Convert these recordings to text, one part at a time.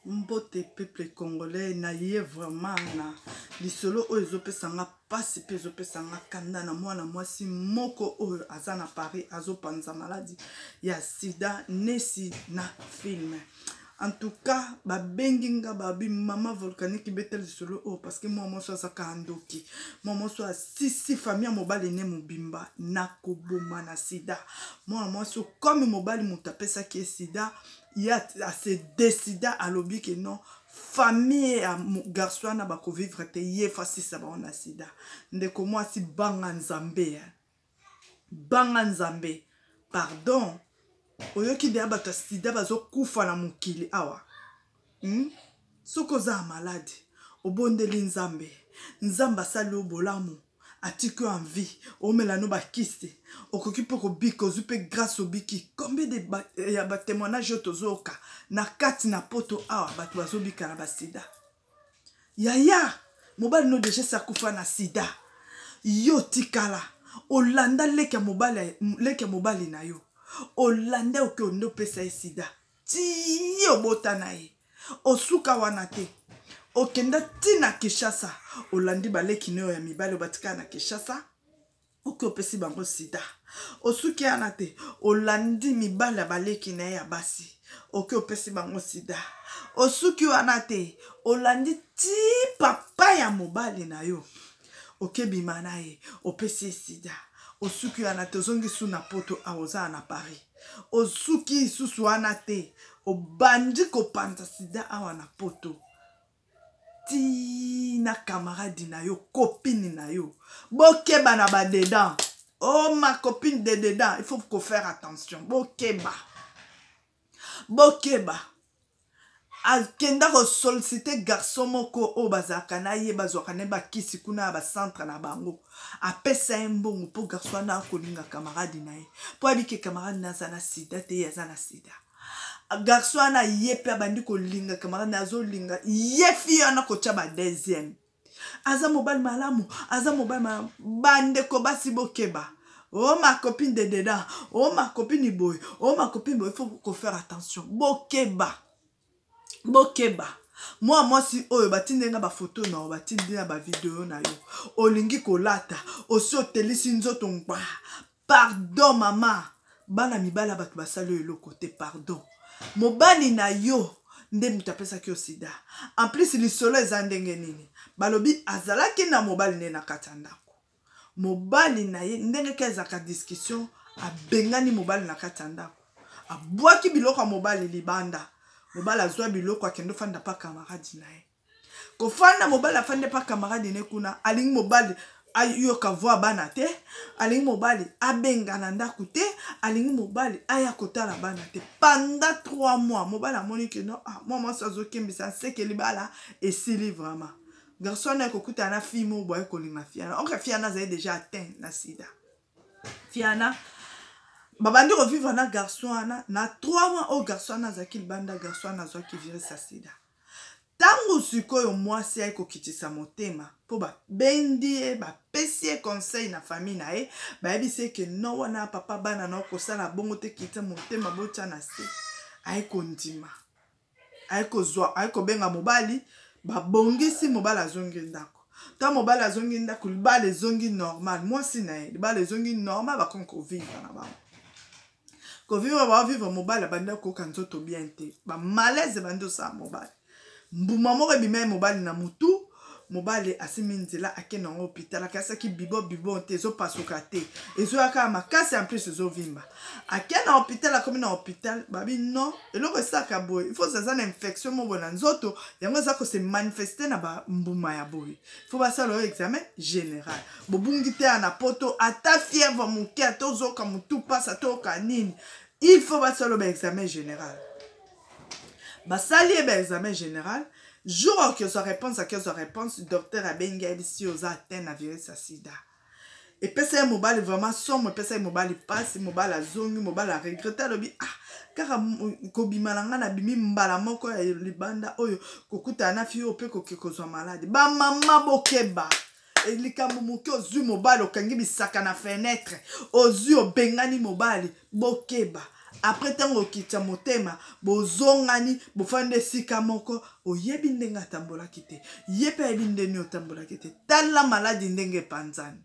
Mbote peuple congolais na ye vraiment na lisolo oyo ezopesanga pasi pe ezopesanga kanda na mwana mwasi moko oyo aza na Paris azopanza maladi ya sida nesi na film. En tout cas, babenginga babi mama volcanique betel lisolo oyo parce que moi moso azaka andoki. Moi moso a sisi famille mobile ne mobimba na koboma na sida. Moi moso comme mobile mutapesa ki sida il a se décida à l'objet que non famille à garçon na bako vivre te ye fasi ça ba on a sida ndeko moi si banga nzambe pardon oyoki de abato sida bazo kufa na mukili awa soko za malade obondeli nzamba sali obolamu atiko en vie o melano bakiste okoki poko biko zupe grâce au biki combien de ya ba témoignage tozoka na kati na poto awa bato bazobika na basida yaya mobali no déjà sakufa na sida yo tikala olanda leka mobali na yo olanda oke ondo pesa sida ti obota na ye osuka wana te okenda tina Kinshasa olandi baleki neo ya mibale batika na Kinshasa oke opesi bango sida osuki ana te olandi mibale baleki na ya basi oke opesi bango sida osuki wana te olandi ti papa ya mobali na yo oke bima na ye opesi sida osuki wana te ozongi su na poto aoza na Paris osuki susu wana te obandi kopanza sida awa na poto ti na camarade na yo copine na yo bokeba na ba dedans. Oh ma copine de dedans, il faut faire attention. Bokeba akenda ko solliciter garçon moko o bazaka na ye bazwaka ne ba kisi kuna ba centre na bango apesa mbongo po garçon na kolinga camarade na ye po abike camarade na za na sida te ya za na sida garçon na ye pe abandi kolinga camarade na zo linga ye fi ana ko cha ba deuxième aza mobile malamu bande ko basi bokeba. Oh ma copine de dedans, oh ma copine boy, il faut faire attention. Bokeba. Moi si oyo batinde nga ba photo na batinde na ba vidéo na yo. Olingi kolata, osi otelisi nzoto ngba. Pardon mama. Bana mibala batu basalo yo côté pardon. Mobali na yo nde mutapesa ki osida. En plus lisolo ezandenge nini. Balobi azalaki na mobali ne na katanda. Mobali na ye ndenge kezaka discussion abengani mobali na katanda. Abwaki biloko mobali libanda. Mobali azwa biloko akendo fanda pa camarade na ye. Ko fanda mobali afande pa camarade ne kuna alingi mobali ayo ka voix bana te, alingi mobali abenga na ndaku te, alingi mobali aya kotala bana te. Pendant 3 mois mobali amoni que non moi ça zo kembisa c'est que libala et sili vraiment. Garçon na kokuta na fille mo boy ko linga fiana. On ka fiana za déjà atteint na sida. Fiana babandi revivre na garçon na 3 mois au garçon na zakil banda garçon na zo ki vire sa sida. Tango sikoyo mwasi ay ko kitisa motema po ba bendi ba pesi conseil na famille na e ba ebise ke no wana papa bana na ko sala bongo te kitisa motema botya na se ay ko ndima ay ko zwa ay ko benga mobali ba bongisi mobali azongi ndako ta mobali azongi ndako libala ezongi normal mwasi na e libala ezongi normal ba konko vivre na ba ko vivre mobali banda ko kanzoto bien te ba malaise bando sa mobali mbuma moko bima mobali na mutu mobali asimi nzela akena ngo hôpital akasa ki bibo te zo pasuka te ezo aka makasi en plus ezo vimba akena hôpital akomi na hôpital babi non eloko saka boy il faut ça une infection mo bona nzoto yango za ko se manifester na ba mbuma ya boy il faut passer le examen général bobungi te na poto ata fièvre muke atozo ka mutu pasa to kanini il faut passer le examen général. Basali examen général, jour que sa réponse, docteur a bien gagné si aux atteint à virus à sida. Et puis c'est mobile vraiment sombre, puis c'est mobile passe, mobile à zongi, mobile à regretter le bi car kobimalanga na bimi mbala moko ya libanda oyo kokuta na fi ope kokekozwa malade. Ba mama bokeba. Elikambo muke ozu mobile okangi bisaka na fenêtre, ozu obengani mobile bokeba. après tango kita motema bozongani bofande sika moko oyebi ndenge atambola kite yepe yebi ndenge otambola kite tala maladi ndenge panzani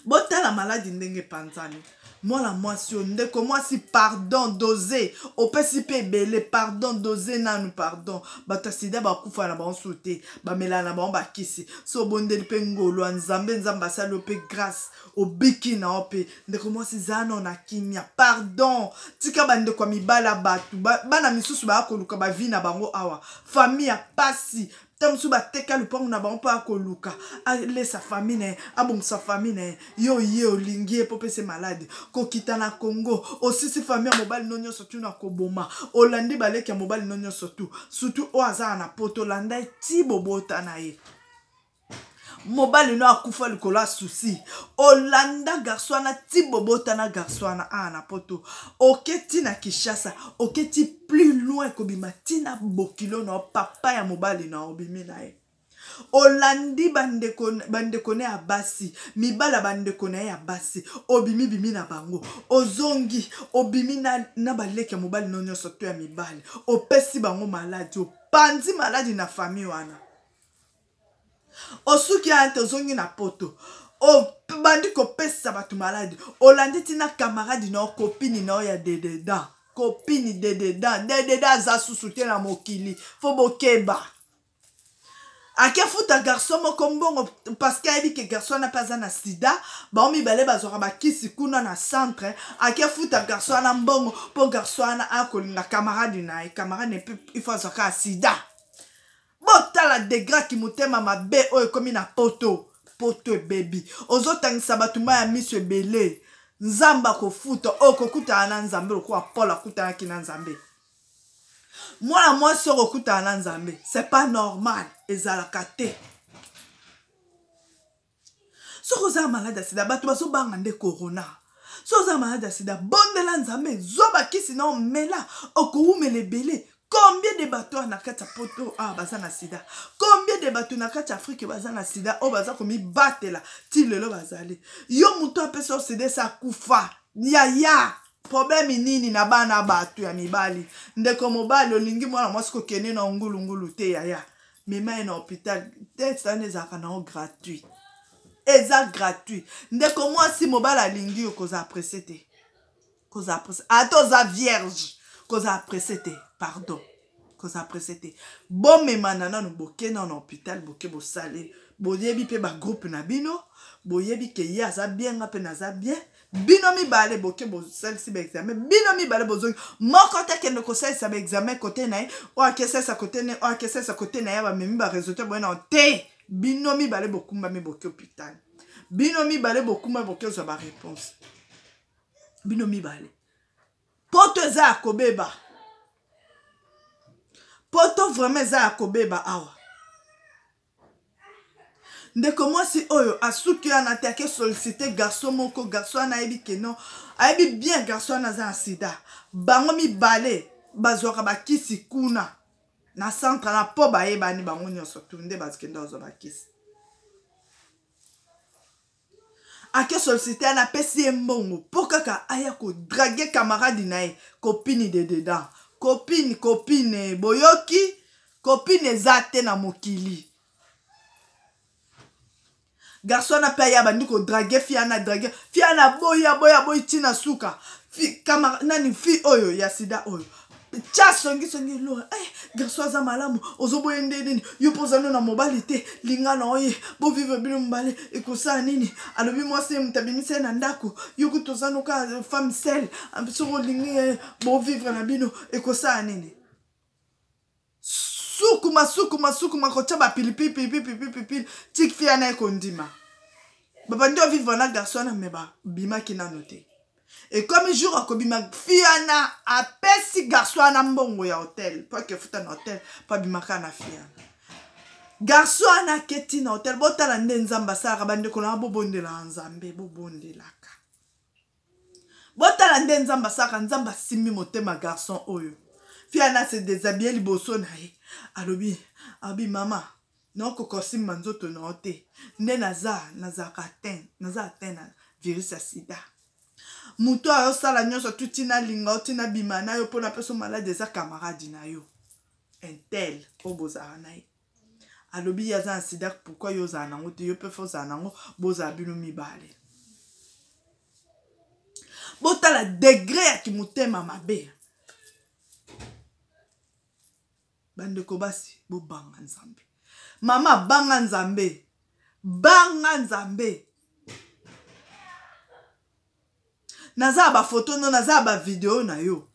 botala maladi ndenge panzani mwana mwasi ndeko mwasi pardon dosé opesi pe belé pardon dosé nanu pardon bato sida bakufa na banso te bamela na bango bakisi so bondeli pe ngolo nzambe nzamba salo pe grâce obiki na ope ndeko mwasi zano na kimia pardon tika bandeko mibala batu bana misusu bakoluka bavi na bango awa famille pasi Tamsu bateka lupango na bango pa koluka ale sa famille abong sa famille yo olingi pope se malade ko kita na Congo osisi famille mobile nonyo sotu na koboma olandi baleki mobile nonyo surtout o aza na poto landa ti bobota na ye mobile no akufa likola souci olanda garçon ti bobota na garçon na poto oketi na Kishasa oketi plus loin ko bimatina bokilo na papa ya mobile na obimi na ye olandi bandeko ne abasi mibala bandeko na ya basi obimi na bango ozongi obimi na baleki ya mobile no nyoso to ya mibale opesi bango maladi opanzi maladi na famille wana osuki ante ozongi na poto o bandi kopesa batu maladi olandi tina camarade na copine na ya dededa copine dededa za susuté na mokili fo bokeba ake futa garçon moko mbongo parce que ayebi ke garçon na pas na sida ba mibale bazora bakisi kuna na centre ake futa garçon na mbongo po garçon na akolinga camarade na camarade ne peut il faut zaka sida botala degra ki mutema mabe oyo komi na poto baby ozotangisa batuma ya miso ebele nzamba kofuta okokuta na nzambe lokuwa Paul akuta na nzambe mwana mwasi okokuta na nzambe c'est pas normal ezalaka te soko za malade sida bato bazobanga nde corona so za malade sida bondela nzambe zoba kisi na omela okowumela ebele. Combien de bateaux na kati poto baza na sida? Combien de bateaux na kati Afrique baza na sida baza komi batela ti lelo bazali? Yo muto apesa sida sa kufa. Ya problème nini na bana bateau ya mibali? Ndeko mobali olingi mwana mwasi ko kene na ngulu te ya. Mema na hôpital test anezaka na gratuit. Eza gratuit. Ndeko mwasi mobali alingi koza apprécier te. Koza apprécier. Atoza vierge. Koza apprécier te. Pardon, cause après c'était bon mais manana no boké na hôpital boké bo salé boyebi pe ba groupe na bino boyebi ke ya za bien ngape na za bien bino mi balé boké bo sel si ba examen bino mi balé bozo moko te kende ko sel sa ba examen côté na o akese sa côté ne o akese sa côté na ya ba memi ba résultat bo na te bino mi balé bokumba mi boké hôpital bino mi balé bokumba boké zo ba réponse bino mi balé poto za kobeba poto vraiment za akobeba awa ndeko mwasi oyo asuki ana te ake solliciter garçon moko garçon na yebi ke non ayebi bien garçon na za sida bango mibale bazwaka bakisi kuna na centre na po bayebani bango nyonso tunde bazikenda ozo bakisi ake solliciter ana pesi ye mbongo po kaka aya kodrage camarade na ye copine de dedans copine boyoki copine zate na mokili garçon na pe ya bandi ko drague fiana boya tina suka fi kama nani fi oyo ya sida oyo cha songi lo garçon za malamu ozoboye ndeni yo pozano na mobilité linga na oye bo vivre bino mbale ekosa nini alobi mwasi mutabimise na ndako yo kutozano ka femme seule ambiso lingi bo vivre na bino ekosa nini sukuma kocha ba pilipili tik fia na ekondima baba ndio vivre na garçon na meba bima kina noté. Et comme jour à Kobima, fiana a pesi garçon na mbongo ya hôtel. Pas que futa na hôtel, pas bimaka na fiana. Garçon na keti na hôtel, bota la nzamba sara bande kona bobonde la nzambe, bobonde laka. Bota la nzamba sara nzamba simi motema garçon oyo. Fiana se déshabiller liboso na ye. Alobi, abi mama, non kokosi manzoto na hote. Nde naza katen, naza atena virus ya sida. Muto ayo sala nyonso tu tina linga tina bima na yo pona peso malade eza camarade na yo. Un tel obozara na ye. Alobi yaza un sida pourquoi yo za nango te yo pe fo za nango boza bino mibale. Bota la degré ya ki mutema mabe. Bande ko basi bo banga nzambe. Mama banga nzambe. Banga nzambe. Naza ba photo no naza ba video na yo.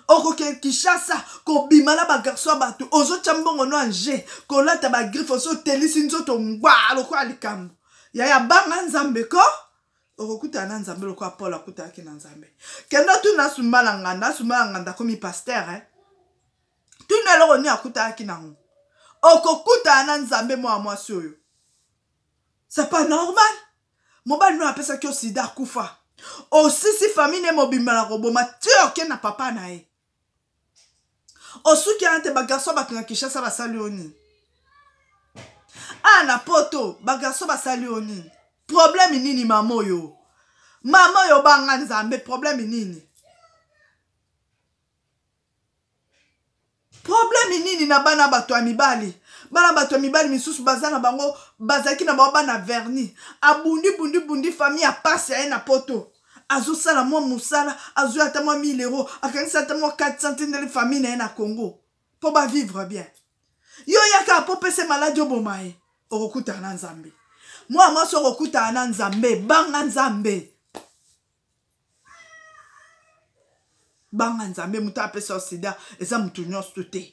Oko ke Kishasa ko bimala ba garçon bato ozo chambongo no anje ko lata ba griffe ozo telisi nzoto ngwa loko alikambo. Ya banga nzambe ko oko kuta na nzambe loko apola kuta ki na nzambe. Kenda tu na sumbala nganda komi pasteur Tu ne lo ni akuta ki na ngo. Oko kuta na nzambe mo amwasi oyo. C'est pas normal. Mobali no apesa ki osida kufa. Aussi si famille ne mobimala roboma tio ke na papa na e. Osuki ante ba garçon batunga Kishasa basali oni. Na poto ba garçon basali oni. Problème nini mama yo? Mama yo banga nzambe problème nini? Problème nini na bana bato ya mibali? Bana bato ya mibali misusu bazana bango bazaki na bango bana verni. Bundi famille a passe ya na poto. Azo sala mwa musala, azo ata mwa 1000 euros, akanisa ata mwa 400 de famille na Congo. Po ba vivre bien. Yo yaka po pese malade obomae. Orokuta na nzambe. Moi so rokuta na nzambe, banga nzambe. Banga nzambe muta apesa sida, eza mutu nyonso te.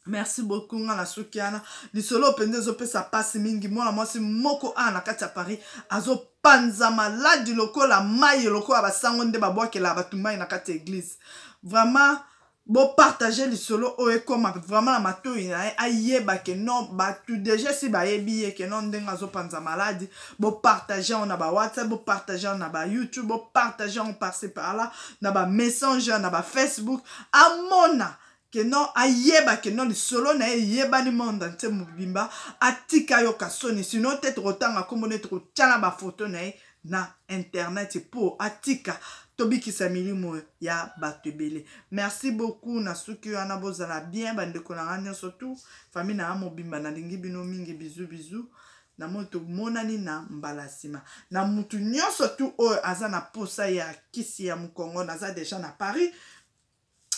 Merci beaucoup ngana sukiana. Lisolo pende zo pesa passe mingi mwana mwasi moko na kati ya Paris azo panza maladi lokola mai lokola basango nde babwakela batumbai na kati ya église. Vraiment bo partager lisolo oe comme vraiment la matoi na ayeba ke non batu déjà si ba yebi ke non ndenga zo panza maladi bo partager on na ba WhatsApp bo partager on na ba YouTube bo partager on par-ci par là na ba Messenger na ba Facebook amona que non ayeba que non solo na yeba ni monde ante mubimba atika yo kasoni sinon peut-être otanga comme on est trop tchala ba photo na internet pour atika tobiki samilimo ya batebele. Merci beaucoup na suki ana bozala bien bande konanga surtout famille na mobimba na lingi bino mingi bisous na moto monani na mbalasima na mutu nyonso tu o azana posa ya kisi ya mukongo naza déjà na Paris.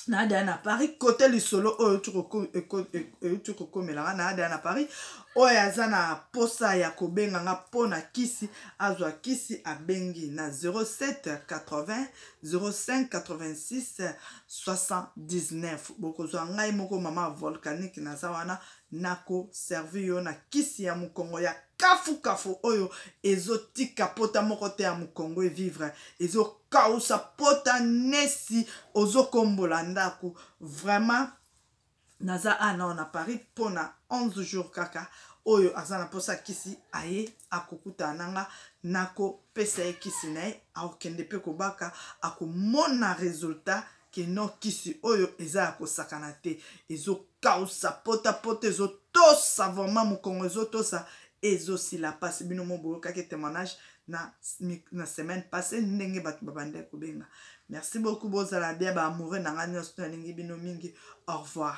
Nada na Paris côté le solo tu kokomela nada na Paris oya na posa ya kobenga nga pona kisi azwa kisi abengi na 07 80 05 86 79 bokozwa ngai moko mama volcanique na zawana nako servi yo na kisi ya mukongo ya kafu oyo ezotika pota moko te ya mukongo vivre ezo kausa pota nesi ozo kombola ndako vraiment naza ana na Paris pona 11 jours kaka oyo azana posa kisi aye akokuta nanga nako pesa kisi nae akokende pe kobaka akomona resultat ke no kisi oyo eza akosakana te ezo kausa pota ezo tosa vraiment mukongo ezo tosa ezo si la passe bino mo boyo kake témoignage na semaine passée ndenge batu babande kobenga. Merci beaucoup bozala bien ba amoureux na ngani osto lingi bino mingi. Au revoir.